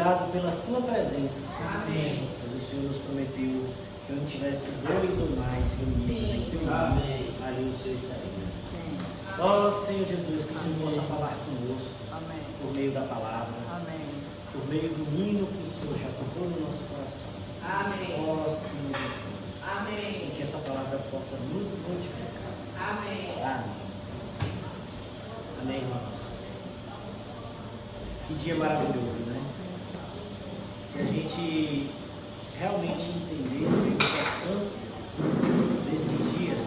obrigado pela tua presença, Senhor. Amém. Pois o Senhor nos prometeu que onde tivesse dois ou mais reunidos em teu nome, ali o Senhor estaria. Ó Senhor Jesus, que o Senhor possa falar conosco por meio da palavra, por meio do hino que o Senhor já tocou no nosso coração. Ó Senhor Jesus, e que essa palavra possa nos modificar. Amém. Amém, irmãos. Que dia maravilhoso, né? Se a gente realmente entendesse a importância desse dia,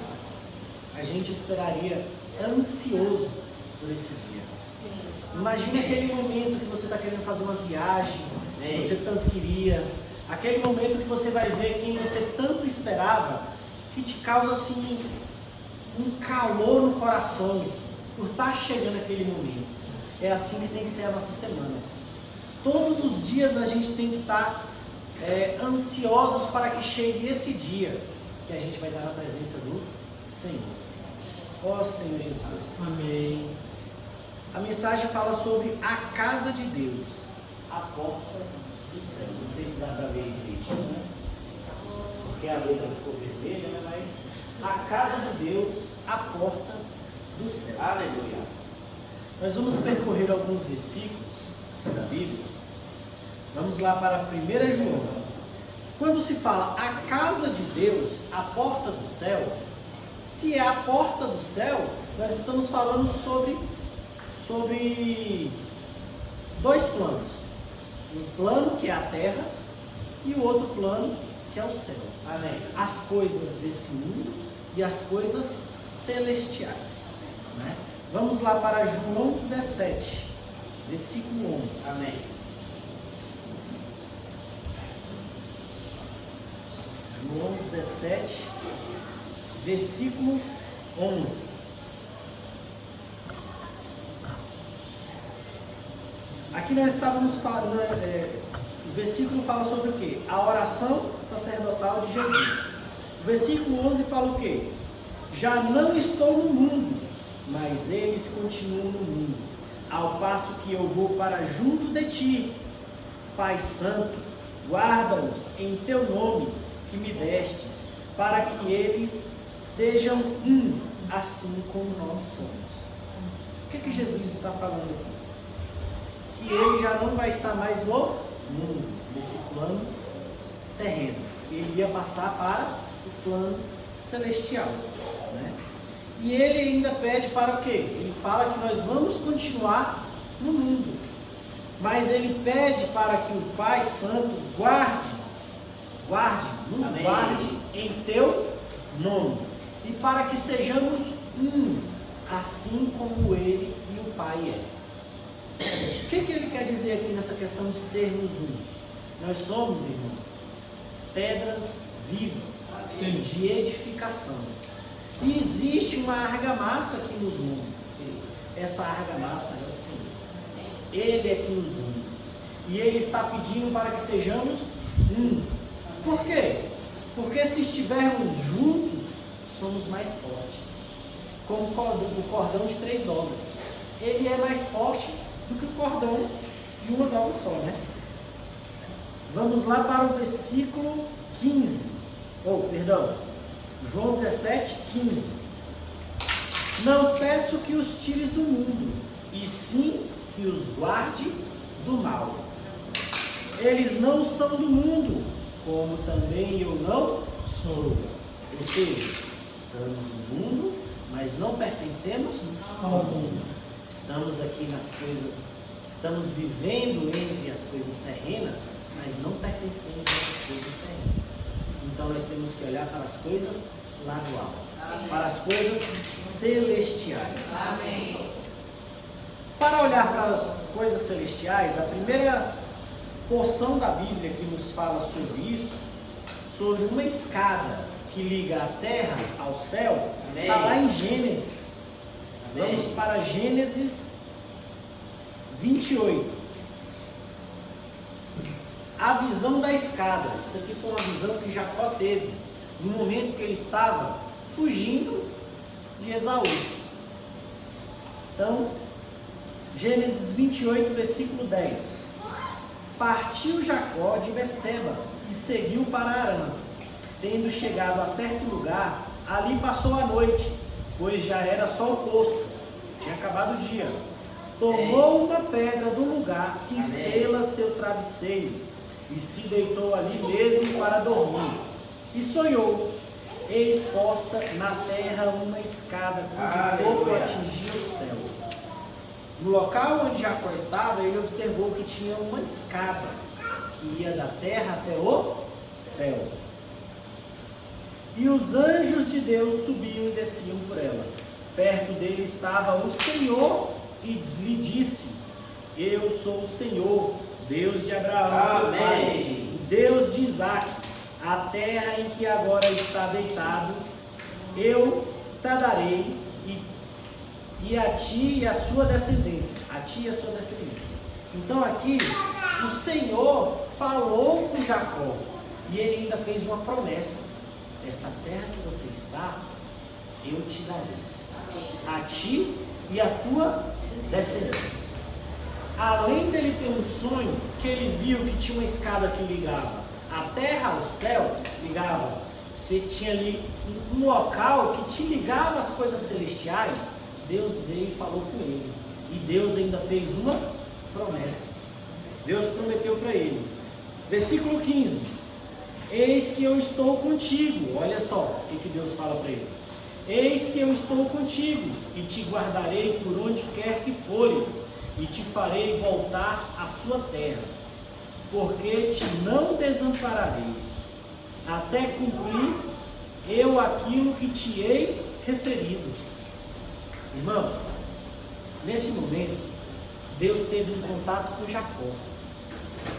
a gente esperaria ansioso por esse dia. Imagine aquele momento que você está querendo fazer uma viagem, que você tanto queria, aquele momento que você vai ver quem você tanto esperava, que te causa assim um calor no coração por estar chegando aquele momento. É assim que tem que ser a nossa semana. Todos os dias a gente tem que estar ansiosos para que chegue esse dia que a gente vai dar na presença do Senhor. Ó Senhor Jesus. Amém. A mensagem fala sobre a casa de Deus, a porta do céu. Não sei se dá para ver direitinho, né? Porque a letra ficou vermelha, né? Mas a casa de Deus, a porta do céu. Aleluia. Nós vamos percorrer alguns versículos da Bíblia. Vamos lá para 1 João. Quando se fala a casa de Deus, a porta do céu, se é a porta do céu, nós estamos falando sobre dois planos. Um plano que é a terra e o outro plano que é o céu. Amém. As coisas desse mundo e as coisas celestiais. Né? Vamos lá para João 17, versículo 11. Amém. João 17, versículo 11. Aqui nós estávamos falando, o versículo fala sobre o quê? A oração sacerdotal de Jesus. O versículo 11 fala o quê? Já não estou no mundo, mas eles continuam no mundo, ao passo que eu vou para junto de ti. Pai Santo, guarda-os em teu nome que me destes, para que eles sejam um, assim como nós somos. O que Jesus está falando aqui? Que ele já não vai estar mais no mundo, nesse plano terreno. Ele ia passar para o plano celestial. Né? E ele ainda pede para o quê? Ele fala que nós vamos continuar no mundo. Mas ele pede para que o Pai Santo nos guarde em teu nome. E para que sejamos um, assim como ele e o Pai é. O que ele quer dizer aqui nessa questão de sermos um? Nós somos, irmãos, pedras vivas, de edificação. E existe uma argamassa que nos une. Essa argamassa é o Senhor. Ele é que nos une. E Ele está pedindo para que sejamos um. Por quê? Porque se estivermos juntos, somos mais fortes. Como o cordão de 3 dobras. Ele é mais forte do que o cordão de uma dobra só, né? Vamos lá para o versículo 15. João 17, 15. Não peço que os tires do mundo, e sim que os guarde do mal. Eles não são do mundo, como também eu não sou. Ou seja, estamos no mundo, mas não pertencemos ao mundo. Estamos aqui nas coisas, estamos vivendo entre as coisas terrenas, mas não pertencemos a essas coisas terrenas. Então nós temos que olhar para as coisas lá do alto, para as coisas celestiais. Amém. Para olhar para as coisas celestiais, a primeira porção da Bíblia que nos fala sobre isso, sobre uma escada que liga a terra ao céu, está lá em Gênesis. Amém. Vamos para Gênesis 28. A visão da escada. Isso aqui foi uma visão que Jacó teve no momento que ele estava fugindo de Esaú. Então, Gênesis 28, versículo 10. Partiu Jacó de Beceba e seguiu para Arã. Tendo chegado a certo lugar, ali passou a noite, pois já era sol posto, tinha acabado o dia. Tomou uma pedra do lugar e fê-la seu travesseiro, e se deitou ali mesmo para dormir. E sonhou, eis posta na terra uma escada cujo topo atingia o céu. No local onde Jacó estava, ele observou que tinha uma escada que ia da terra até o céu. E os anjos de Deus subiam e desciam por ela. Perto dele estava o Senhor e lhe disse: Eu sou o Senhor, Deus de Abraão, Amém. Deus de Isaque. A terra em que agora está deitado, eu te darei, e a ti e a sua descendência. A ti e a sua descendência. Então aqui, o Senhor falou com Jacó, e ele ainda fez uma promessa: essa terra que você está, eu te darei. A ti e a tua descendência. Além dele ter um sonho, que ele viu que tinha uma escada que ligava a terra ao céu, você tinha ali um local que te ligava às coisas celestiais. Deus veio e falou com ele, e Deus ainda fez uma promessa. Deus prometeu para ele, versículo 15: eis que eu estou contigo. Olha só o que Deus fala para ele: eis que eu estou contigo, e te guardarei por onde quer que fores, e te farei voltar à sua terra, porque te não desampararei, até cumprir eu aquilo que te hei referido. Irmãos, nesse momento, Deus teve um contato com Jacó.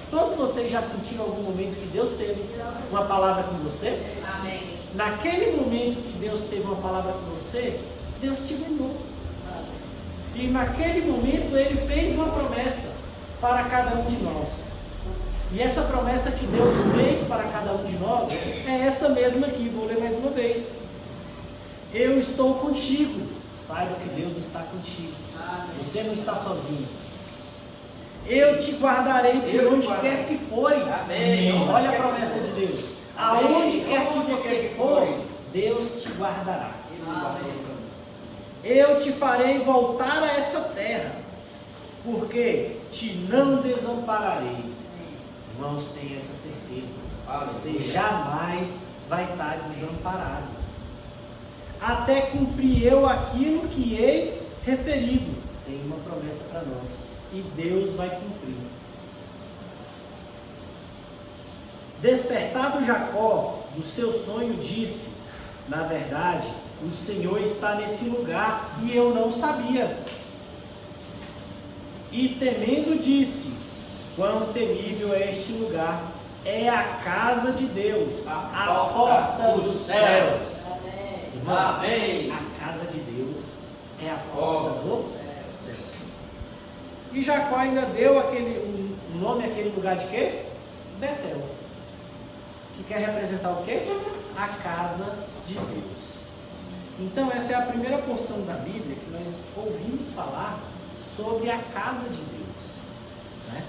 Todos vocês já sentiram algum momento que Deus teve uma palavra com você? Amém. Naquele momento que Deus teve uma palavra com você, Deus te ganhou. E naquele momento Ele fez uma promessa para cada um de nós. E essa promessa que Deus fez para cada um de nós é essa mesma aqui. Vou ler mais uma vez: eu estou contigo. Saiba que Deus está contigo. Você não está sozinho. Eu te guardarei por onde quer que fores. Amém. Olha a promessa de Deus. Aonde quer que você for, Deus te guardará. Eu te farei voltar a essa terra, porque te não desampararei. Irmãos, tenha essa certeza. Você jamais vai estar desamparado, até cumprir eu aquilo que hei referido. Tem uma promessa para nós, e Deus vai cumprir. Despertado Jacó do seu sonho, disse: na verdade, o Senhor está nesse lugar e eu não sabia. E temendo disse: quão temível é este lugar! É a casa de Deus, a porta dos céus. Irmão, amém. A casa de Deus é a porta do céu. E Jacó ainda deu um nome àquele lugar de quê? Betel, que quer representar o quê? A casa de Deus. Então essa é a primeira porção da Bíblia que nós ouvimos falar sobre a casa de Deus, né?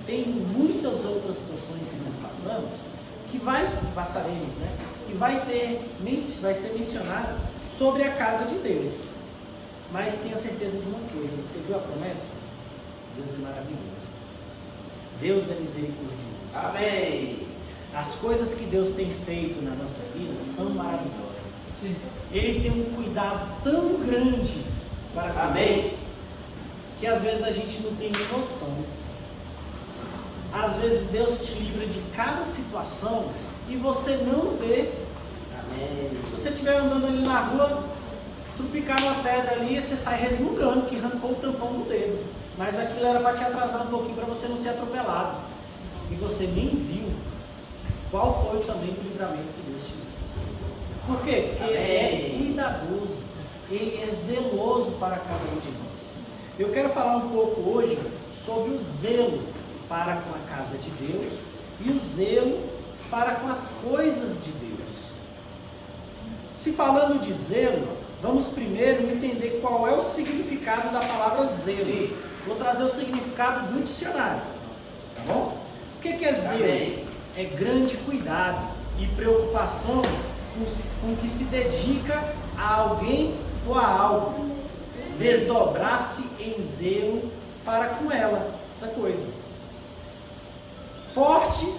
Tem muitas outras porções que nós passaremos, né? Que vai ser mencionado sobre a casa de Deus. Mas tenha certeza de uma coisa: você viu a promessa? Deus é maravilhoso. Deus é misericordioso. Amém. As coisas que Deus tem feito na nossa vida são maravilhosas. Sim. Ele tem um cuidado tão grande para conosco, que às vezes a gente não tem nem noção. Às vezes Deus te livra de cada situação e você não vê. Amém. Se você estiver andando ali na rua, trupicar uma pedra ali, você sai resmungando que arrancou o tampão do dedo. Mas aquilo era para te atrasar um pouquinho, para você não ser atropelado. E você nem viu qual foi o tamanho do livramento que Deus te deu. Por quê? Porque Ele é cuidadoso, Ele é zeloso para cada um de nós. Eu quero falar um pouco hoje sobre o zelo para com a casa de Deus e o zelo para com as coisas de Deus. Se falando de zelo, vamos primeiro entender qual é o significado da palavra zelo. Vou trazer o significado do dicionário. Tá bom? O que é zelo? É grande cuidado e preocupação com que se dedica a alguém ou a algo. Desdobrar-se em zelo para com ela, essa coisa. Forte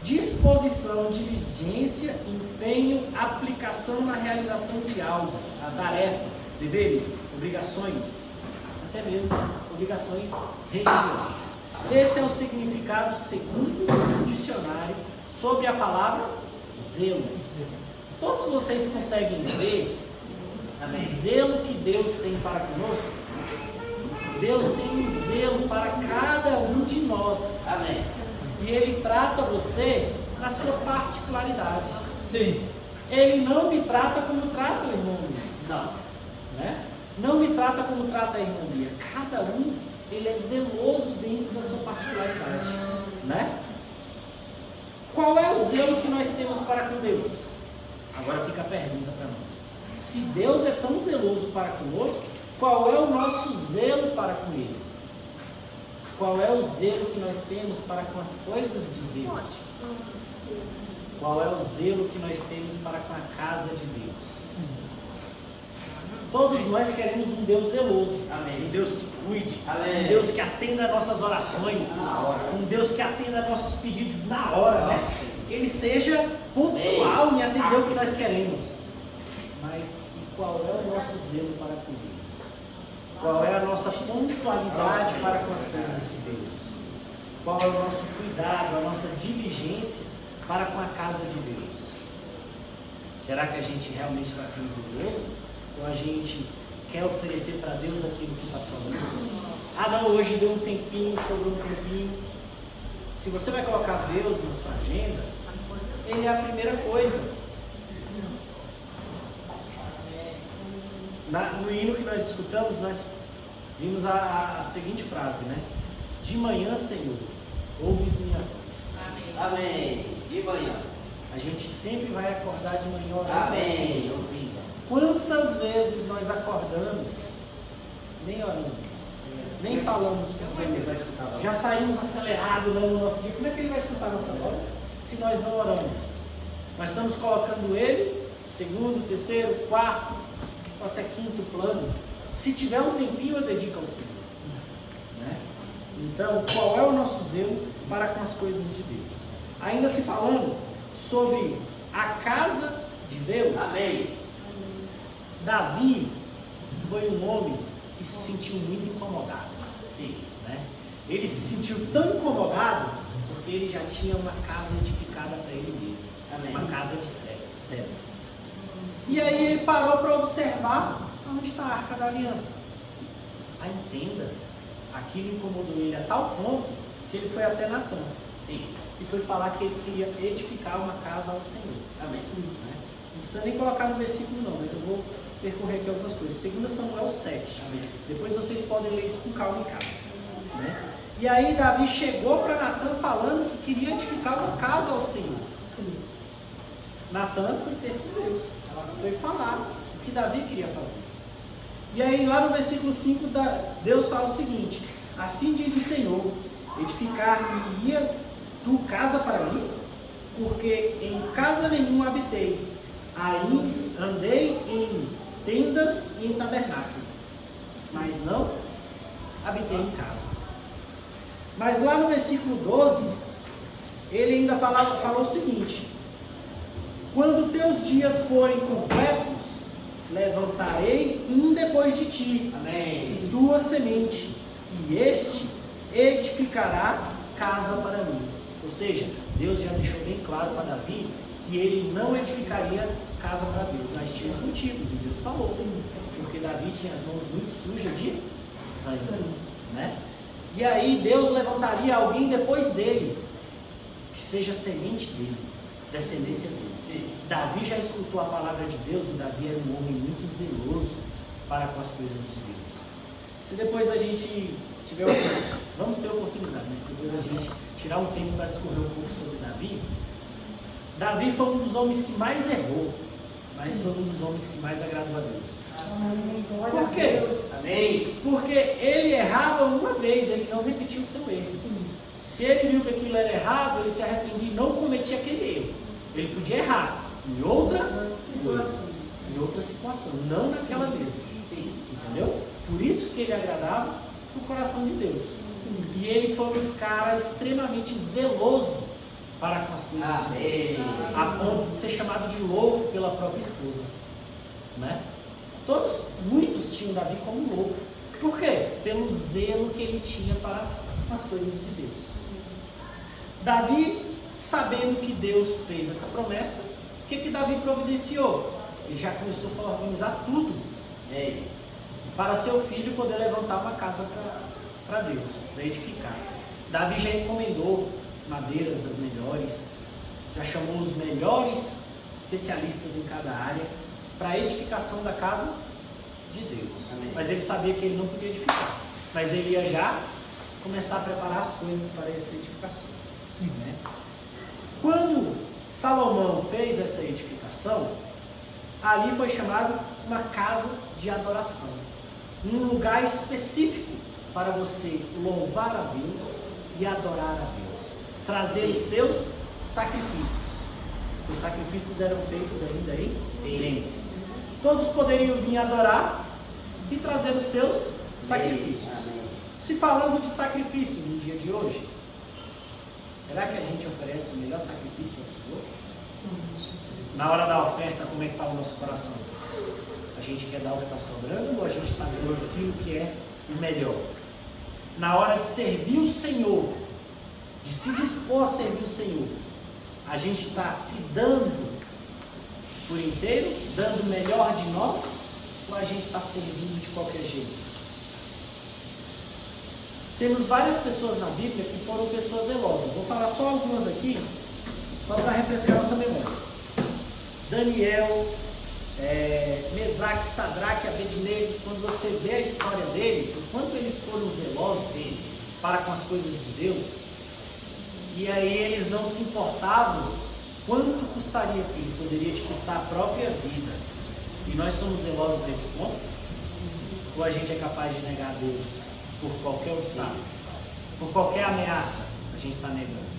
disposição, diligência, empenho, aplicação na realização de algo, a tarefa, deveres, obrigações, até mesmo obrigações religiosas. Esse é o significado segundo o dicionário sobre a palavra zelo. Todos vocês conseguem ver o zelo que Deus tem para conosco? Deus tem um zelo para cada um de nós. Amém. E Ele trata você na sua particularidade. Sim. Ele não me trata como trata o irmão Luiz. Não. Né? Não me trata como trata a irmã Lia. Cada um, ele é zeloso dentro da sua particularidade. Né? Qual é o zelo que nós temos para com Deus? Agora fica a pergunta para nós. Se Deus é tão zeloso para conosco, qual é o nosso zelo para com Ele? Qual é o zelo que nós temos para com as coisas de Deus? Qual é o zelo que nós temos para com a casa de Deus? Todos nós queremos um Deus zeloso. Amém. Um Deus que cuide. Amém. Um Deus que atenda nossas orações. Um Deus que atenda nossos pedidos na hora. Né? Que Ele seja pontual em atender o que nós queremos. Mas e qual é o nosso zelo para com Ele? Qual é a nossa pontualidade para com as coisas de Deus? Qual é o nosso cuidado, a nossa diligência para com a casa de Deus? Será que a gente realmente está sendo zeloso? Ou a gente quer oferecer para Deus aquilo que está sobrando? Ah não, hoje deu um tempinho, sobrou um tempinho. Se você vai colocar Deus na sua agenda, Ele é a primeira coisa. No hino que nós escutamos, nós vimos a seguinte frase, né? De manhã, Senhor, ouves minha voz. Amém. Amém. De manhã. A gente sempre vai acordar de manhã orando. Amém. Ouvindo. Quantas vezes nós acordamos, nem oramos, nem falamos com o Senhor. Já saímos acelerados no nosso dia. Como é que Ele vai escutar nossa voz se nós não oramos? Nós estamos colocando Ele, segundo, terceiro, quarto, até quinto plano. Se tiver um tempinho, eu dedico ao Senhor. Né? Então, qual é o nosso zelo para com as coisas de Deus? Ainda se falando sobre a casa de Deus. Amém. Davi foi um homem que se sentiu muito incomodado. Né? Ele se sentiu tão incomodado porque ele já tinha uma casa edificada para ele mesmo. Amém. Uma casa de cedro. E aí ele parou para observar onde está a Arca da Aliança. Ah, entenda, aquilo incomodou ele a tal ponto que ele foi até Natã e foi falar que ele queria edificar uma casa ao Senhor. Amém. Né? Não precisa nem colocar no versículo não, mas eu vou percorrer aqui algumas coisas. 2 Samuel 7. Amém. Depois vocês podem ler isso com calma em casa. Né? E aí Davi chegou para Natã falando que queria edificar uma casa ao Senhor. Sim. Natã foi ter com Deus. Ela foi falar o que Davi queria fazer. E aí lá no versículo 5, Deus fala o seguinte: assim diz o Senhor, edificar-me-ias tu casa para mim? Porque em casa nenhuma habitei, aí andei em tendas e em tabernáculo, mas não habitei em casa. Mas lá no versículo 12, ele ainda falou o seguinte: quando teus dias forem completos, levantarei um depois de ti, amém, tua semente, e este edificará casa para mim. Ou seja, Deus já deixou bem claro para Davi que ele não edificaria casa para Deus. Nós tínhamos motivos e Deus falou. Sim. Porque Davi tinha as mãos muito sujas de sangue. Né? E aí Deus levantaria alguém depois dele, que seja semente dele, descendência dele. Sim. Davi já escutou a palavra de Deus e Davi era um homem muito zeloso para com as coisas de Deus. Se depois a gente tiver vamos ter oportunidade, mas depois a gente tirar um tempo para discorrer um pouco sobre Davi. Davi foi um dos homens que mais errou, mas foi um dos homens que mais agradou a Deus. Amém. Por quê? Amém. Porque ele errava uma vez, ele não repetiu o seu erro. Sim. Se ele viu que aquilo era errado, ele se arrependia e não cometia aquele erro. Ele podia errar em outra situação, não naquela mesma. Entendeu? Por isso que ele agradava o coração de Deus. E ele foi um cara extremamente zeloso para com as coisas de Deus, a ponto de ser chamado de louco pela própria esposa, né? Muitos tinham Davi como louco. Por quê? Pelo zelo que ele tinha para as coisas de Deus. Davi, sabendo que Deus fez essa promessa, o que Davi providenciou? Ele já começou a organizar tudo para seu filho poder levantar uma casa para Deus, para edificar. Davi já encomendou madeiras das melhores, já chamou os melhores especialistas em cada área para a edificação da casa de Deus. Amém. Mas ele sabia que ele não podia edificar, mas ele ia já começar a preparar as coisas para essa edificação. Sim, né? Quando Salomão fez essa edificação, ali foi chamado uma casa de adoração, um lugar específico para você louvar a Deus e adorar a Deus, trazer os seus sacrifícios. Os sacrifícios eram feitos ainda em lendas. Todos poderiam vir adorar e trazer os seus sacrifícios. Se falando de sacrifício no dia de hoje, será que a gente oferece o melhor sacrifício ao Senhor? Sim. Na hora da oferta, como é que está o nosso coração? A gente quer dar o que está sobrando ou a gente está dando aquilo que é o melhor? Na hora de servir o Senhor, de se dispor a servir o Senhor, a gente está se dando por inteiro, dando o melhor de nós, ou a gente está servindo de qualquer jeito? Temos várias pessoas na Bíblia que foram pessoas zelosas. Vou falar só algumas aqui, só para refrescar nossa memória. Daniel, Mesaque, Sadraque, Abednego, quando você vê a história deles, o quanto eles foram zelosos para com as coisas de Deus, e aí eles não se importavam quanto custaria aquilo, poderia te custar a própria vida. E nós somos zelosos nesse ponto? Ou a gente é capaz de negar a Deus por qualquer obstáculo, por qualquer ameaça? A gente está negando.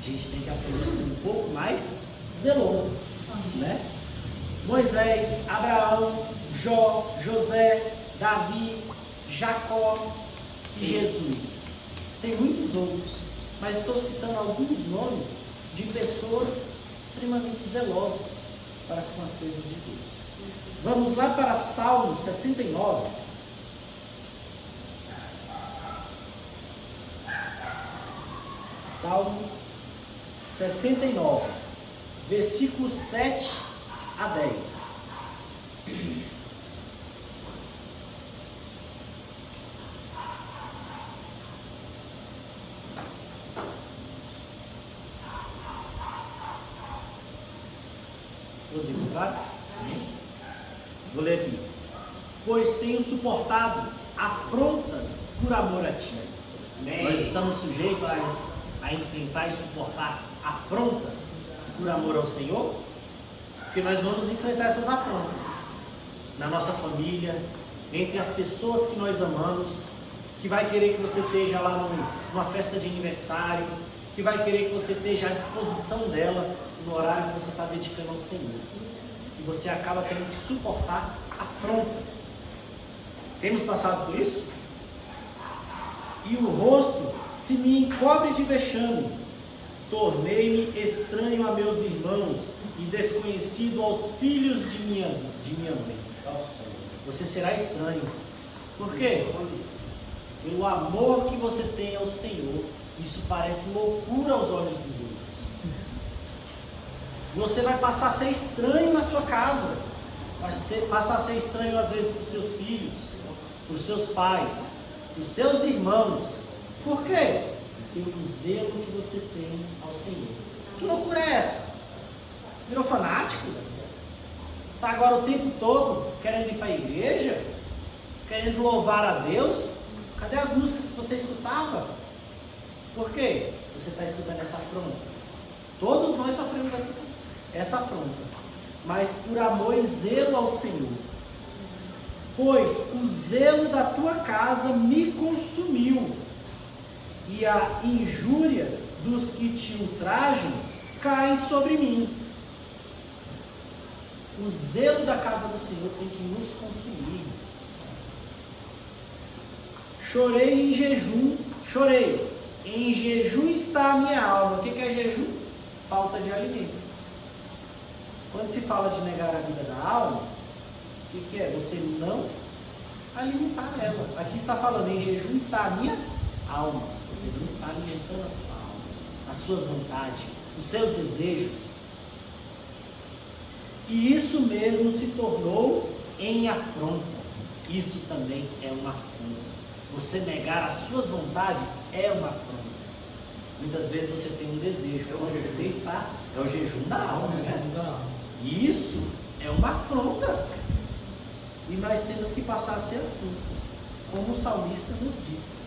A gente tem que aprender a ser um pouco mais zeloso, né? Moisés, Abraão, Jó, José, Davi, Jacó e Jesus. Tem muitos outros, mas estou citando alguns nomes de pessoas extremamente zelosas para com as coisas de Deus. Vamos lá para Salmo 69. Salmo 69, versículos 7 a 10. Todos encontraram? Vou ler aqui. Pois tenho suportado afrontas por amor a ti. Amém. Nós estamos sujeitos a enfrentar e suportar afrontas por amor ao Senhor, porque nós vamos enfrentar essas afrontas na nossa família, entre as pessoas que nós amamos, que vai querer que você esteja lá numa festa de aniversário, que vai querer que você esteja à disposição dela no horário que você está dedicando ao Senhor, e você acaba tendo que suportar afronta. Temos passado por isso? E o rosto se me encobre de vexame, tornei-me estranho a meus irmãos e desconhecido aos filhos de minha mãe. Você será estranho. Por quê? Pelo amor que você tem ao Senhor, isso parece loucura aos olhos dos outros. Você vai passar a ser estranho na sua casa, vai passar a ser estranho às vezes para os seus filhos, para os seus pais, para os seus irmãos. Por quê? Pelo zelo que você tem ao Senhor. Que loucura é essa? Virou fanático? Está agora o tempo todo querendo ir para a igreja? Querendo louvar a Deus? Cadê as músicas que você escutava? Por quê? Você está escutando essa afronta. Todos nós sofremos essa afronta. Mas por amor e zelo ao Senhor. Pois o zelo da tua casa me consumiu. e a injúria dos que te ultrajam cai sobre mim. O zelo da casa do Senhor tem que nos consumir. Chorei em jejum, chorei. Em jejum está a minha alma. O que é jejum? Falta de alimento. Quando se fala de negar a vida da alma, o que é? Você não alimentar ela. Aqui está falando, em jejum está a minha alma. Você não está alimentando a sua alma, as suas vontades, os seus desejos. E isso mesmo se tornou em afronta. Isso também é uma afronta. Você negar as suas vontades é uma afronta. Muitas vezes você tem um desejo, quando você está, é o jejum da alma, né? E isso é uma afronta. E nós temos que passar a ser assim, como o salmista nos disse.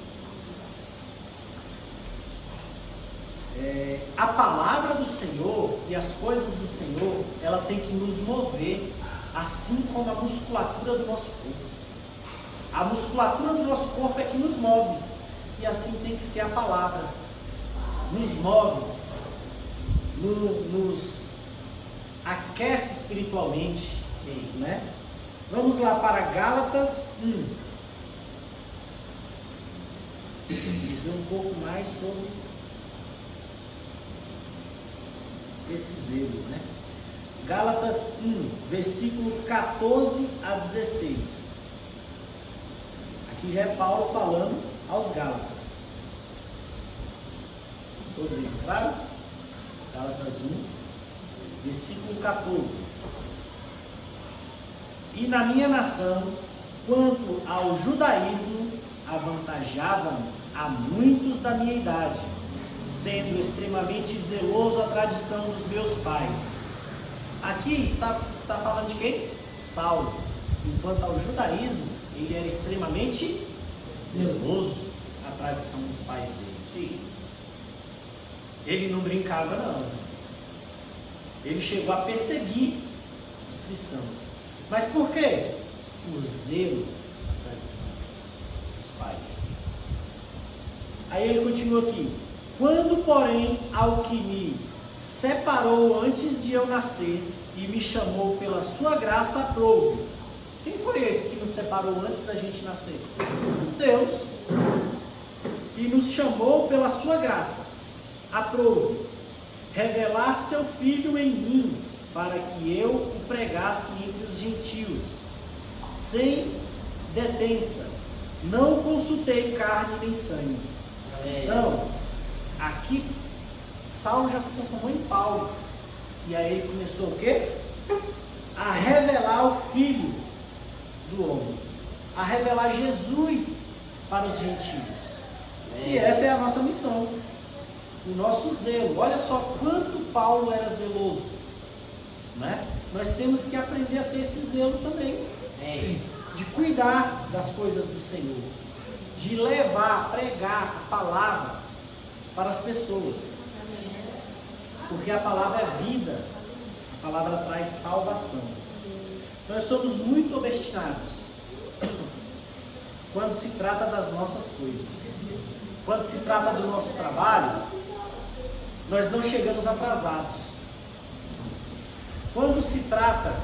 A palavra do Senhor e as coisas do Senhor, ela tem que nos mover, assim como a musculatura do nosso corpo. A musculatura do nosso corpo é que nos move, e assim tem que ser a palavra. Nos move, nos aquece espiritualmente, né? Vamos lá para Gálatas 1. Vamos ver um pouco mais sobre esse zelo, né? Gálatas 1, versículo 14 a 16. Aqui já é Paulo falando aos Gálatas. Todos entraram? Gálatas 1, versículo 14. E na minha nação, quanto ao judaísmo, avantajava-me a muitos da minha idade, sendo extremamente zeloso a tradição dos meus pais. Aqui está falando de quem? Saulo. Enquanto ao judaísmo, ele era extremamente zeloso a tradição dos pais dele. Ele não brincava, não. Ele chegou a perseguir os cristãos. Mas por quê? O zelo da tradição dos pais. Aí ele continua aqui. Quando, porém, ao que me separou antes de eu nascer e me chamou pela sua graça, aprove. Quem foi esse que nos separou antes da gente nascer? Deus. E nos chamou pela sua graça. Aprove. Revelar seu Filho em mim, para que eu o pregasse entre os gentios, sem detença. Não consultei carne nem sangue. Então, aqui, Saulo já se transformou em Paulo. E aí ele começou o quê? A revelar o Filho do homem. A revelar Jesus para os gentios. E essa é a nossa missão. O nosso zelo. Olha só quanto Paulo era zeloso. Né? Nós temos que aprender a ter esse zelo também. De cuidar das coisas do Senhor. De levar, pregar a palavra para as pessoas. Porque a palavra é vida. A palavra traz salvação. Nós somos muito obstinados quando se trata das nossas coisas. Quando se trata do nosso trabalho, nós não chegamos atrasados. Quando se trata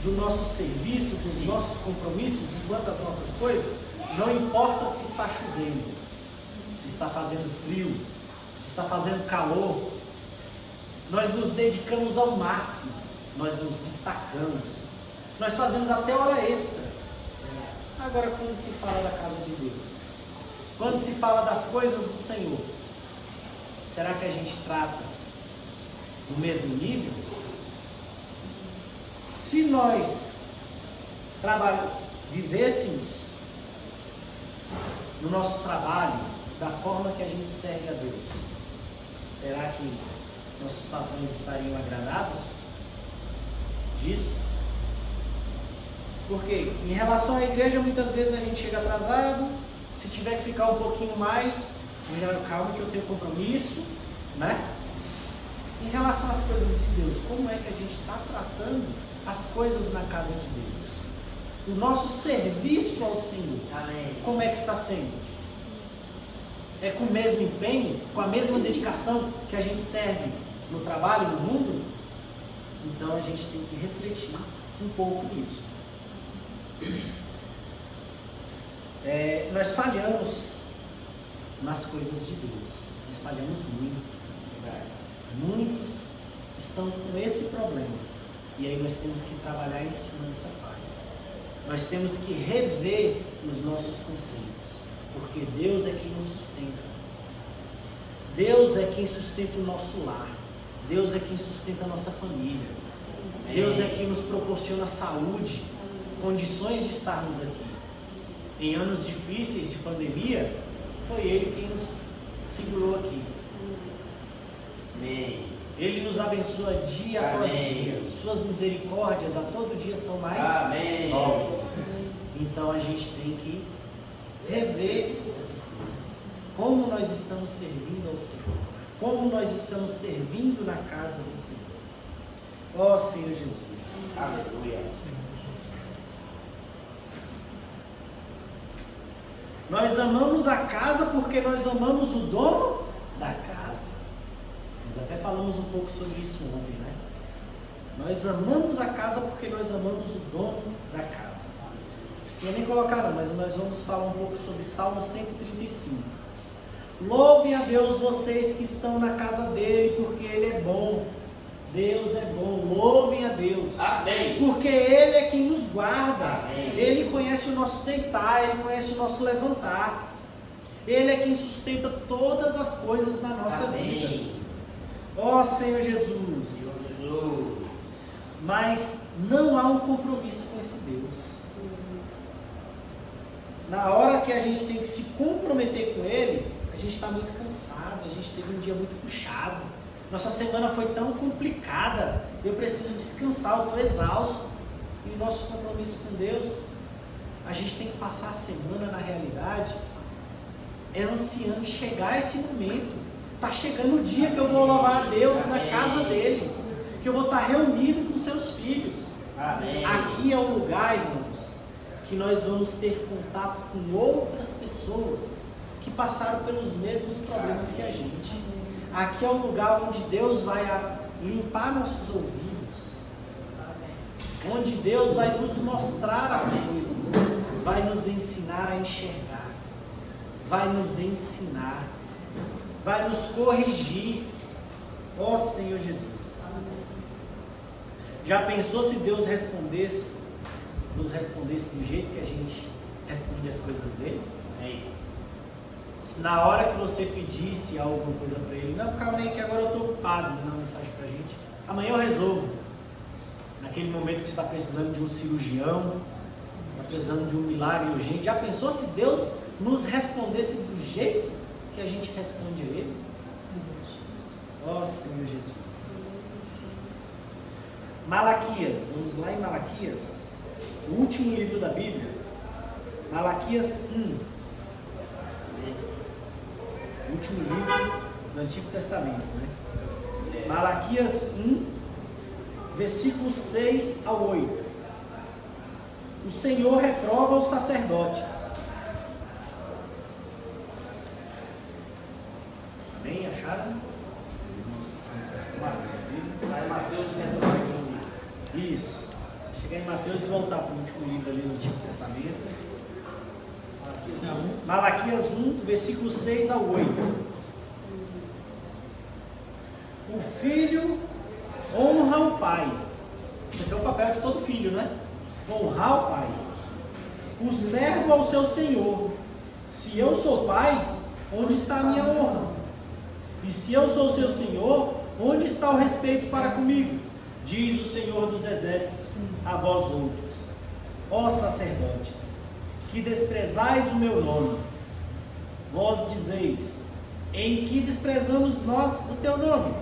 do nosso serviço, dos nossos compromissos, enquanto as nossas coisas, não importa se está chovendo, se está fazendo frio, se está fazendo calor, nós nos dedicamos ao máximo, nós nos destacamos, nós fazemos até hora extra. Agora, quando se fala da casa de Deus, quando se fala das coisas do Senhor, será que a gente trata no mesmo nível? Se nós vivêssemos no nosso trabalho da forma que a gente serve a Deus, será que nossos patrões estariam agradados disso? Porque em relação à igreja, muitas vezes a gente chega atrasado. Se tiver que ficar um pouquinho mais, calma que eu tenho compromisso, né? Em relação às coisas de Deus, como é que a gente está tratando as coisas na casa de Deus? O nosso serviço ao Senhor, como é que está sendo? é com o mesmo empenho, com a mesma dedicação que a gente serve no trabalho, no mundo? Então a gente tem que refletir um pouco nisso. Nós falhamos nas coisas de Deus. Nós falhamos muito. Muitos estão com esse problema. E aí nós temos que trabalhar em cima dessa falha. Nós temos que rever os nossos conceitos. Porque Deus é quem nos sustenta. Deus é quem sustenta o nosso lar. Deus é quem sustenta a nossa família. Deus é quem nos proporciona saúde, condições de estarmos aqui. Em anos difíceis de pandemia, foi Ele quem nos segurou aqui. Amém. Ele nos abençoa dia após dia. Suas misericórdias a todo dia são mais novas. Então a gente tem que rever essas coisas. Como nós estamos servindo ao Senhor? Como nós estamos servindo na casa do Senhor? Ó Senhor Jesus. Aleluia. Nós amamos a casa porque nós amamos o dono da casa. Nós até falamos um pouco sobre isso ontem, né? Nós amamos a casa porque nós amamos o dono da casa. Não precisa nem colocar não, mas nós vamos falar um pouco sobre Salmo 135. Louvem a Deus vocês que estão na casa dele, porque ele é bom. Deus é bom, louvem a Deus. Amém. Porque Ele é quem nos guarda. Amém. Ele conhece o nosso deitar, Ele conhece o nosso levantar. Ele é quem sustenta todas as coisas na nossa vida. Ó Senhor Jesus. Senhor Jesus. Mas não há um compromisso com esse Deus. Na hora que a gente tem que se comprometer com Ele, a gente está muito cansado, a gente teve um dia muito puxado. Nossa semana foi tão complicada, eu preciso descansar, eu estou exausto. E o nosso compromisso com Deus, a gente tem que passar a semana na realidade, ansiando chegar esse momento. Está chegando o dia que eu vou louvar a Deus na casa dele, que eu vou estar reunido com seus filhos. Amém. Aqui é o lugar, irmãos, que nós vamos ter contato com outras pessoas que passaram pelos mesmos problemas que a gente. Aqui é o lugar onde Deus vai limpar nossos ouvidos, onde Deus vai nos mostrar as coisas, vai nos ensinar a enxergar, vai nos ensinar, vai nos corrigir. Ó Senhor Jesus. Já pensou se Deus nos respondesse do jeito que a gente responde as coisas dele? Se na hora que você pedisse alguma coisa para ele, não, calma aí que agora eu estou ocupado, mandar uma mensagem para a gente, amanhã eu resolvo. Naquele momento que você está precisando de um cirurgião, você está precisando de um milagre urgente, já pensou se Deus nos respondesse do jeito que a gente responde a Ele? Ó Senhor Jesus. Malaquias, vamos lá em Malaquias, o último livro da Bíblia, Malaquias 1. Último livro do Antigo Testamento, né? Malaquias 1, versículos 6 ao 8. O Senhor reprova os sacerdotes. Amém? Acharam? Lá em Mateus, isso. Chegar em Mateus e voltar para o último livro ali do Antigo Testamento. Malaquias 1, versículos 6 ao 8. O filho honra o pai. Esse aqui é o papel de todo filho, né? Honrar o pai. O servo ao seu senhor. Se eu sou pai, onde está a minha honra? E se eu sou seu senhor, onde está o respeito para comigo? Diz o Senhor dos exércitos a vós outros, ó sacerdotes, que desprezais o meu nome. Vós dizeis, em que desprezamos nós o teu nome?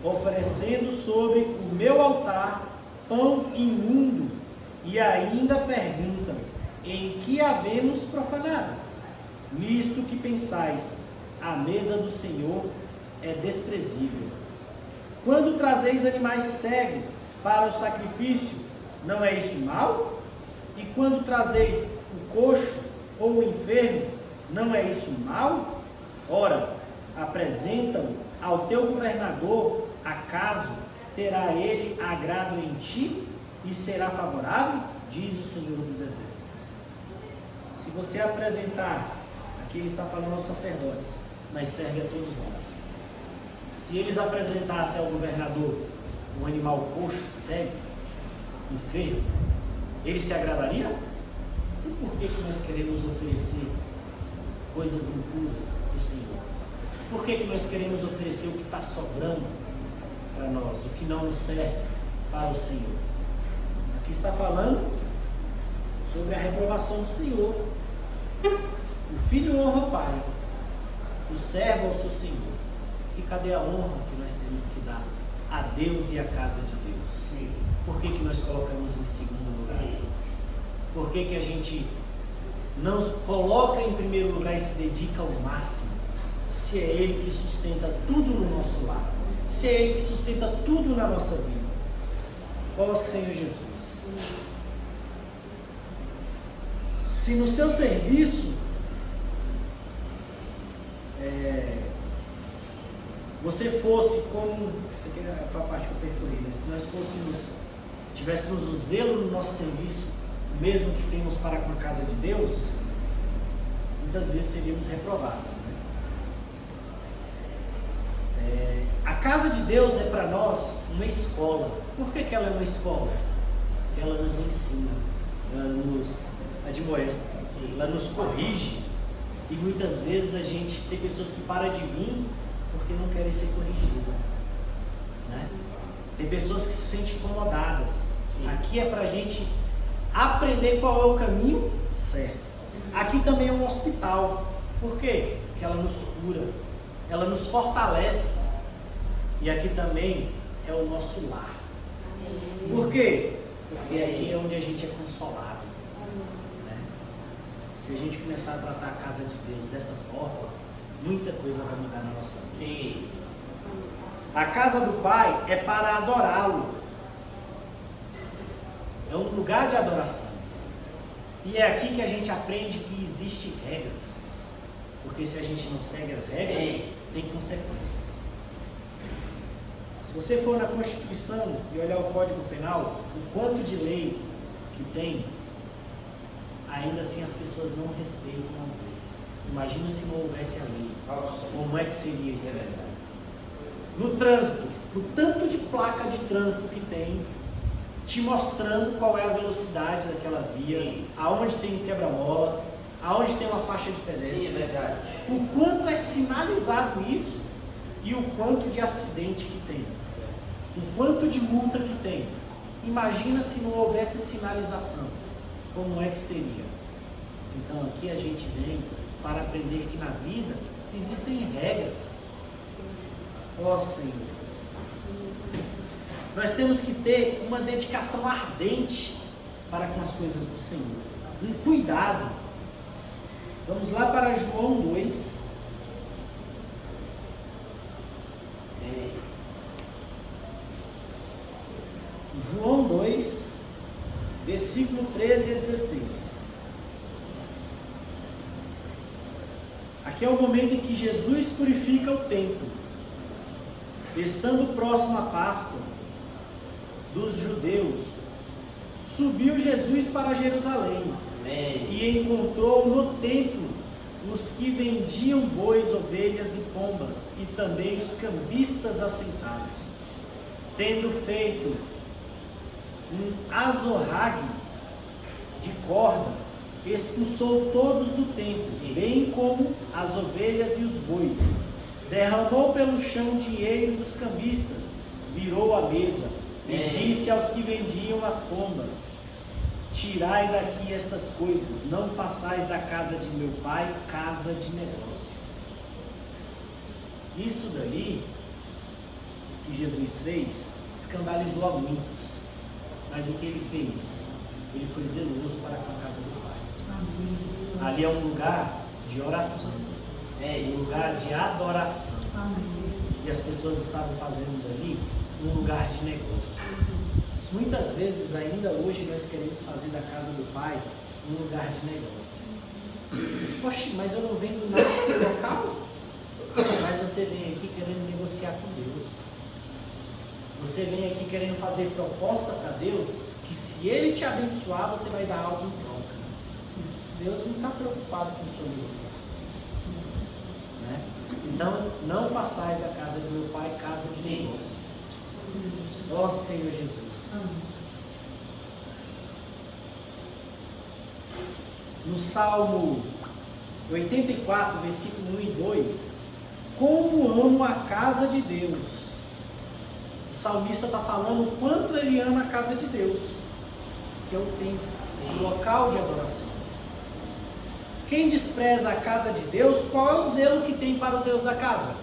Oferecendo sobre o meu altar pão imundo, e ainda perguntam, em que havemos profanado? Nisto que pensais, a mesa do Senhor é desprezível. Quando trazeis animais cegos para o sacrifício, não é isso mal? E quando trazeis o coxo ou o enfermo, não é isso mal? Ora, apresenta-o ao teu governador, acaso terá ele agrado em ti e será favorável? Diz o Senhor dos Exércitos. Se você apresentar, aqui ele está falando aos sacerdotes, mas serve a todos nós. Se eles apresentassem ao governador um animal coxo, cego, enfermo, ele se agradaria? E por que nós queremos oferecer coisas impuras do Senhor? Por que nós queremos oferecer o que está sobrando para nós, o que não nos serve para o Senhor? Aqui está falando sobre a reprovação do Senhor. O filho honra o pai, o servo ao seu Senhor. E cadê a honra que nós temos que dar a Deus e à casa de Deus? Por que nós colocamos em segundo lugar? Por que a gente não coloca em primeiro lugar e se dedica ao máximo? Se é Ele que sustenta tudo no nosso lar, se é Ele que sustenta tudo na nossa vida. Ó Senhor Jesus, se no seu serviço você fosse como, isso aqui foi a parte que eu percorri, né? Se nós tivéssemos o zelo no nosso serviço, o mesmo que temos para com a casa de Deus, muitas vezes seríamos reprovados, né? A casa de Deus é para nós uma escola. Por que ela é uma escola? Porque ela nos ensina, ela nos admoesta, ela nos corrige. E muitas vezes a gente tem pessoas que param de vir porque não querem ser corrigidas, né? Tem pessoas que se sentem incomodadas. Aqui é para a gente aprender qual é o caminho certo. Aqui também é um hospital. Por quê? Porque ela nos cura, ela nos fortalece. E aqui também é o nosso lar. Por quê? Porque aqui é onde a gente é consolado, né? Se a gente começar a tratar a casa de Deus dessa forma, muita coisa vai mudar na nossa vida. A casa do Pai é para adorá-lo. É um lugar de adoração. E é aqui que a gente aprende que existem regras. Porque se a gente não segue as regras, tem consequências. Se você for na Constituição e olhar o Código Penal, o quanto de lei que tem, ainda assim as pessoas não respeitam as leis. Imagina se não houvesse a lei. Como é que seria isso? No trânsito, o tanto de placa de trânsito que tem, te mostrando qual é a velocidade daquela via, aonde tem um quebra-mola, aonde tem uma faixa de pedestre. Sim, é verdade. O quanto é sinalizado isso e o quanto de acidente que tem. O quanto de multa que tem. Imagina se não houvesse sinalização. Como é que seria? Então aqui a gente vem para aprender que na vida existem regras. Ó Senhor, nós temos que ter uma dedicação ardente para com as coisas do Senhor, um cuidado. Vamos lá para João 2. João 2, versículo 13 a 16. Aqui é o momento em que Jesus purifica o templo. Estando próximo à Páscoa dos judeus, subiu Jesus para Jerusalém. Amém. E encontrou no templo os que vendiam bois, ovelhas e pombas, e também os cambistas assentados. Tendo feito um azorrague de corda, expulsou todos do templo, bem como as ovelhas e os bois. Derramou pelo chão dinheiro dos cambistas, virou a mesa e disse aos que vendiam as pombas: tirai daqui estas coisas, não façais da casa de meu pai casa de negócio. Isso daí que Jesus fez escandalizou a muitos, mas o que ele fez? Ele foi zeloso para com a casa do Pai. Ali é um lugar de oração, um lugar de adoração. E as pessoas estavam fazendo dali um lugar de negócio. Muitas vezes ainda hoje nós queremos fazer da casa do Pai um lugar de negócio. Poxa, mas eu não vendo nada no local? Mas você vem aqui querendo negociar com Deus. Você vem aqui querendo fazer proposta para Deus, que se Ele te abençoar, você vai dar algo em troca. Deus não está preocupado com sua negociação. Né? Então, não façais da casa do meu Pai casa de negócio. Ó Senhor Jesus. No Salmo 84, versículo 1 e 2, como amo a casa de Deus. O salmista está falando o quanto ele ama a casa de Deus, que é o templo, o local de adoração. Quem despreza a casa de Deus, qual é o zelo que tem para o Deus da casa?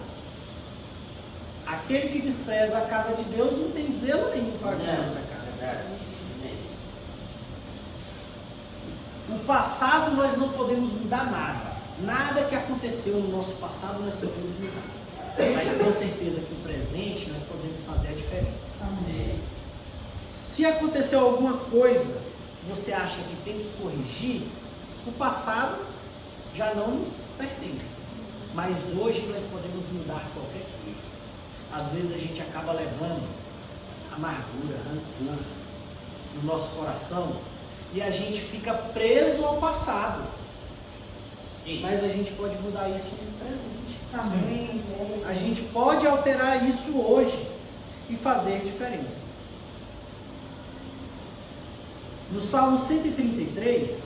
Aquele que despreza a casa de Deus não tem zelo nenhum para o Deus da casa. O passado nós não podemos mudar nada. Nada que aconteceu no nosso passado nós podemos mudar. Mas tenho certeza que o presente nós podemos fazer a diferença. Amém. Se aconteceu alguma coisa que você acha que tem que corrigir, o passado já não nos pertence. Mas hoje nós podemos mudar qualquer coisa. Às vezes a gente acaba levando amargura, rancor no nosso coração e a gente fica preso ao passado. Mas a gente pode mudar isso no presente. Amém. A gente pode alterar isso hoje e fazer diferença. No Salmo 133,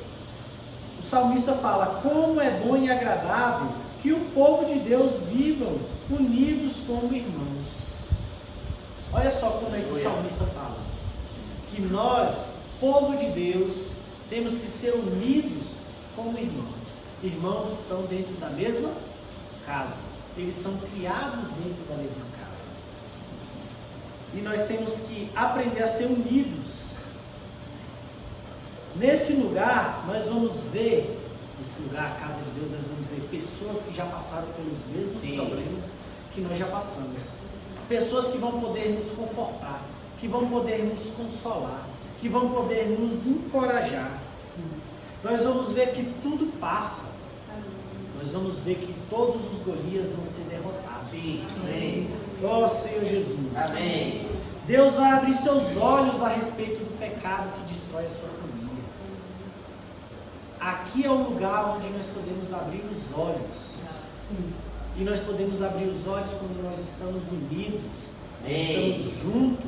o salmista fala: como é bom e agradável que o povo de Deus vivam unidos como irmãos. Olha só como é que o salmista fala. Que nós, povo de Deus, temos que ser unidos como irmãos. Irmãos estão dentro da mesma casa. Eles são criados dentro da mesma casa. E nós temos que aprender a ser unidos. Nesse lugar, nós vamos ver, nesse lugar, a casa de Deus, nós vamos ver pessoas que já passaram pelos mesmos problemas que nós já passamos. Pessoas que vão poder nos confortar, que vão poder nos consolar, que vão poder nos encorajar. Nós vamos ver que tudo passa. Nós vamos ver que todos os Golias vão ser derrotados. Amém. Ó Senhor Jesus. Amém. Deus vai abrir seus olhos a respeito do pecado que destrói a sua família. Aqui é o lugar onde nós podemos abrir os olhos. E nós podemos abrir os olhos quando nós estamos unidos, nós estamos juntos.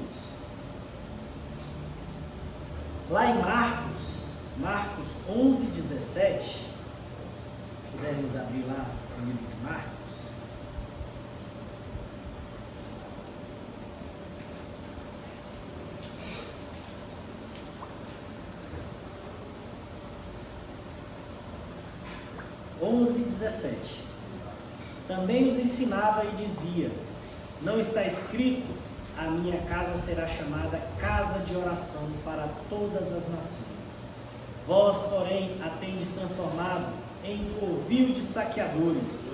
Lá em Marcos 11, 17, se pudermos abrir lá o livro de Marcos. Também os ensinava e dizia: não está escrito, a minha casa será chamada casa de oração para todas as nações. Vós, porém, a tendes transformado em covil de saqueadores,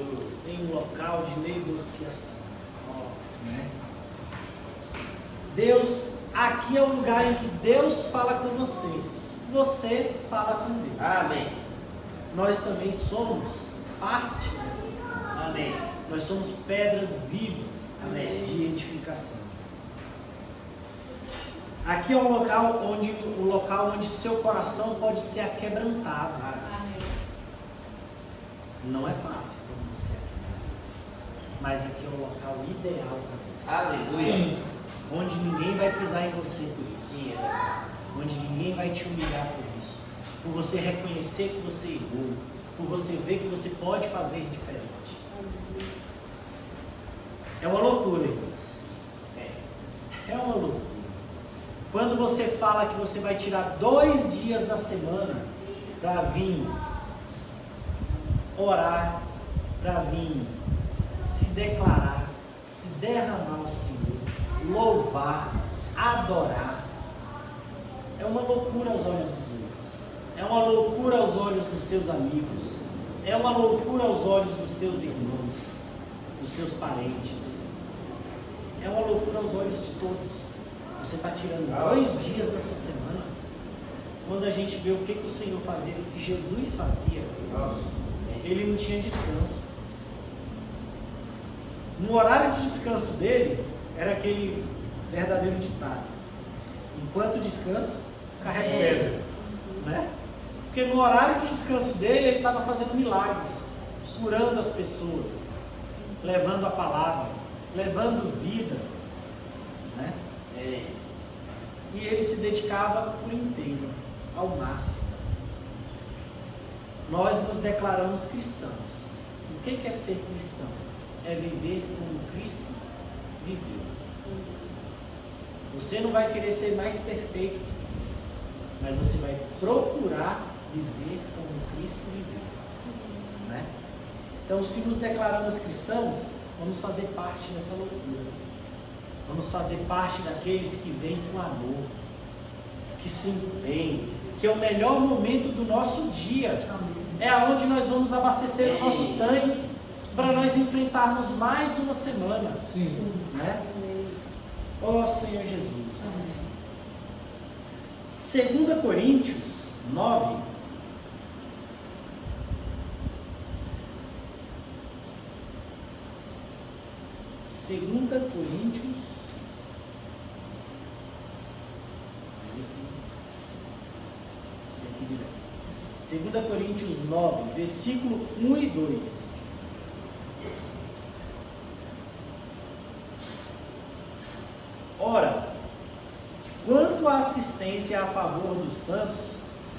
em um local de negociação. Né? Deus, aqui é o lugar em que Deus fala com você. Você fala com Deus. Amém. Nós também somos parte dessa casa. Amém. Nós somos pedras vivas. Amém. De edificação. Aqui é o local onde seu coração pode ser aquebrantado. Amém. Não é fácil para você aquebrar, mas aqui é o local ideal para você. Aleluia. Onde ninguém vai pisar em você por isso. Sim, é. Onde ninguém vai te humilhar por isso. Por você reconhecer que você errou. Por você ver que você pode fazer diferente. É uma loucura, irmãos. É uma loucura. Quando você fala que você vai tirar 2 dias da semana para vir orar, para vir se declarar, se derramar ao Senhor, louvar, adorar, é uma loucura aos olhos dos outros. É uma loucura aos olhos dos seus amigos. É uma loucura aos olhos dos seus irmãos, dos seus parentes. É uma loucura aos olhos de todos. Você está tirando 2 dias da sua semana. Quando a gente vê o que o Senhor fazia, o que Jesus fazia, ele não tinha descanso. No horário de descanso dele, era aquele verdadeiro ditado: enquanto descanso, carrego pedra, né? Porque no horário de descanso dele, ele estava fazendo milagres, curando as pessoas, levando a palavra, levando vida, né? E ele se dedicava por inteiro, ao máximo. Nós nos declaramos cristãos. O que é ser cristão? É viver como Cristo viveu. Você não vai querer ser mais perfeito que Cristo, mas você vai procurar viver como Cristo viveu, né? Então, se nos declaramos cristãos, vamos fazer parte dessa loucura. Vamos fazer parte daqueles que vêm com amor, que se empenham, que é o melhor momento do nosso dia. É aonde nós vamos abastecer o nosso tanque para nós enfrentarmos mais uma semana. Sim. Né? Ó Senhor Jesus. 2 Coríntios 9. Segunda Coríntios 2 Coríntios 9, versículo 1 e 2. Ora, quanto à assistência a favor dos santos,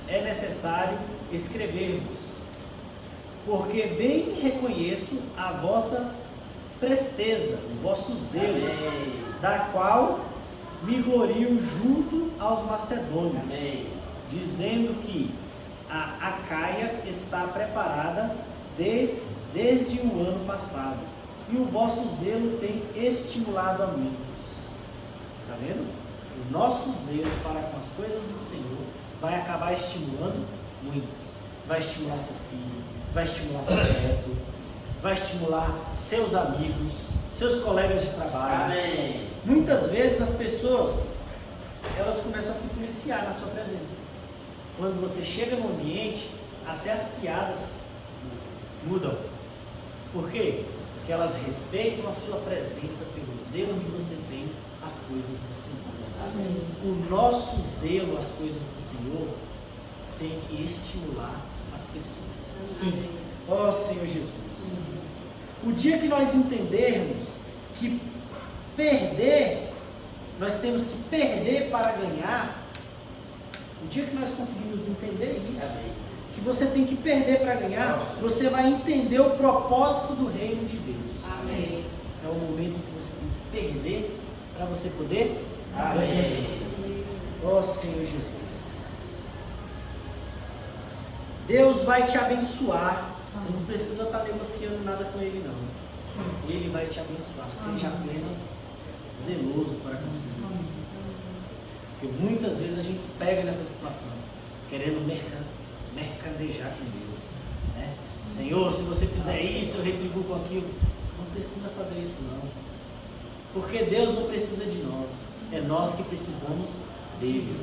é necessário escrever-vos, porque bem reconheço a vossa presteza, o vosso zelo, da qual me glorio junto aos macedônios, dizendo que a Acaia está preparada desde o ano passado, e o vosso zelo tem estimulado a muitos. Está vendo? O nosso zelo para com as coisas do Senhor vai acabar estimulando muitos. Vai estimular seu filho, vai estimular seu neto, vai estimular seus amigos, seus colegas de trabalho. Amém. Muitas vezes as pessoas, elas começam a se policiar na sua presença. Quando você chega no ambiente, até as piadas mudam. Por quê? Porque elas respeitam a sua presença pelo zelo que você tem às coisas do Senhor. Amém. O nosso zelo às coisas do Senhor tem que estimular as pessoas. Amém. Ó Senhor Jesus. O dia que nós entendermos que perder, nós temos que perder para ganhar. O dia que nós conseguimos entender isso, que você tem que perder para ganhar, você vai entender o propósito do reino de Deus. Amém. É o momento que você tem que perder para você poder ganhar. Ó Senhor Jesus. Deus vai te abençoar. Você não precisa estar negociando nada com Ele, não. Ele vai te abençoar. Seja apenas zeloso para com as coisas dele. Porque muitas vezes a gente se pega nessa situação, querendo mercadejar com Deus, né? Senhor, se você fizer isso, eu retribuo com aquilo. Não precisa fazer isso não. Porque Deus não precisa de nós. É nós que precisamos dele.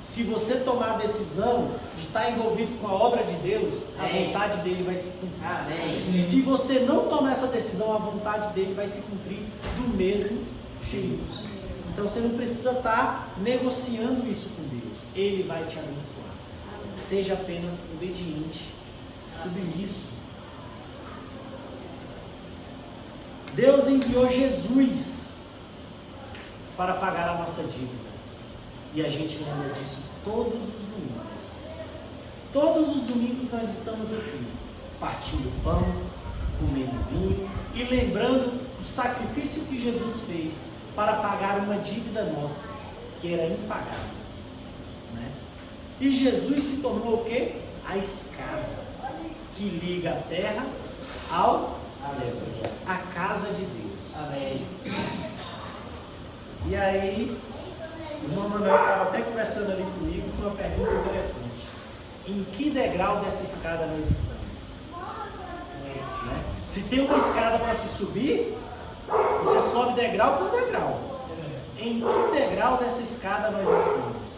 Se você tomar a decisão de estar envolvido com a obra de Deus, a vontade dele vai se cumprir. Amém. Se você não tomar essa decisão, a vontade dele vai se cumprir do mesmo jeito. Então você não precisa estar negociando isso com Deus. Ele vai te abençoar. Seja apenas obediente, submisso. Deus enviou Jesus para pagar a nossa dívida. E a gente lembra disso todos os domingos. Todos os domingos nós estamos aqui, partindo pão, comendo vinho e lembrando o sacrifício que Jesus fez para pagar uma dívida nossa, que era impagável, né? E Jesus se tornou o quê? A escada que liga a terra ao céu, a casa de Deus. Amém. E aí, o irmão Manuel estava até conversando ali comigo com uma pergunta interessante. Em que degrau dessa escada nós estamos? Né? Se tem uma escada para se subir, você sobe degrau por degrau. Em que degrau dessa escada nós estamos?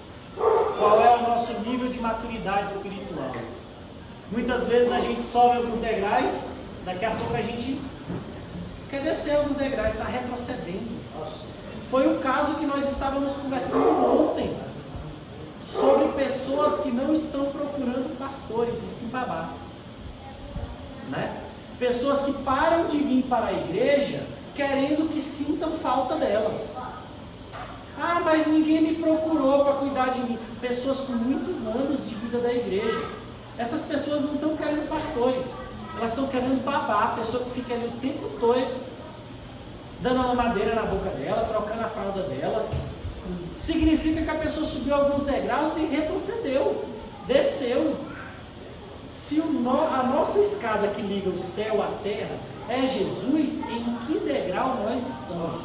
Qual é o nosso nível de maturidade espiritual? Muitas vezes a gente sobe alguns degraus, daqui a pouco a gente quer descer alguns degraus, está retrocedendo. Foi o caso que nós estávamos conversando ontem, sobre pessoas que não estão procurando pastores, e sim babá. Né? Pessoas que param de vir para a igreja querendo que sintam falta delas. Ah, mas ninguém me procurou para cuidar de mim. Pessoas com muitos anos de vida da igreja. Essas pessoas não estão querendo pastores. Elas estão querendo babá. A pessoa que fica ali o tempo todo, dando uma madeira na boca dela, trocando a fralda dela. Significa que a pessoa subiu alguns degraus e retrocedeu. Desceu. Se a nossa escada que liga o céu à terra é Jesus, em que degrau nós estamos?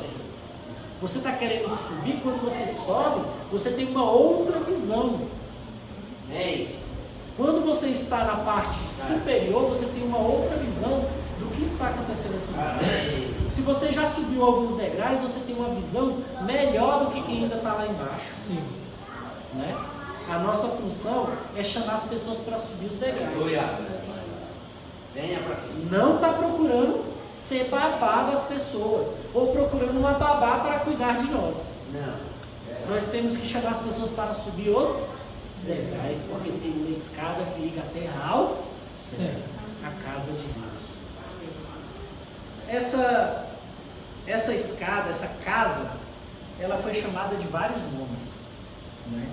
Você está querendo subir, quando você sobe, você tem uma outra visão. Quando você está na parte superior, você tem uma outra visão do que está acontecendo aqui. Se você já subiu alguns degraus, você tem uma visão melhor do que quem ainda está lá embaixo. Sim. Né? A nossa função é chamar as pessoas para subir os degraus. Venha para aqui. Não está procurando ser babá das pessoas, ou procurando uma babá para cuidar de nós. Não. Nós temos que chamar as pessoas para subir os degraus, porque tem uma escada que liga a terra ao céu, a casa de Deus. Essa escada, essa casa, ela foi chamada de vários nomes. Né?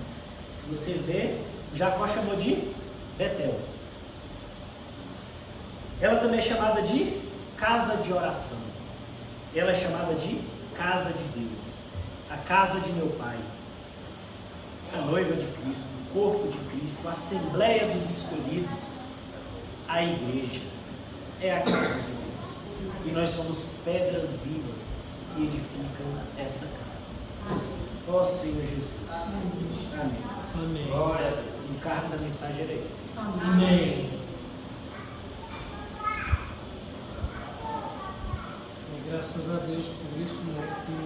Se você ver, Jacó chamou de Betel. Ela também é chamada de casa de oração. Ela é chamada de casa de Deus. A casa de meu Pai. A noiva de Cristo, o corpo de Cristo, a assembleia dos escolhidos. A igreja é a casa de Deus. E nós somos pedras vivas que edificam essa casa. Ó Senhor Jesus. Amém. Amém. Glória a Deus. O carro da mensagem era esse. Amém. Graças a Deus por isso, né? Que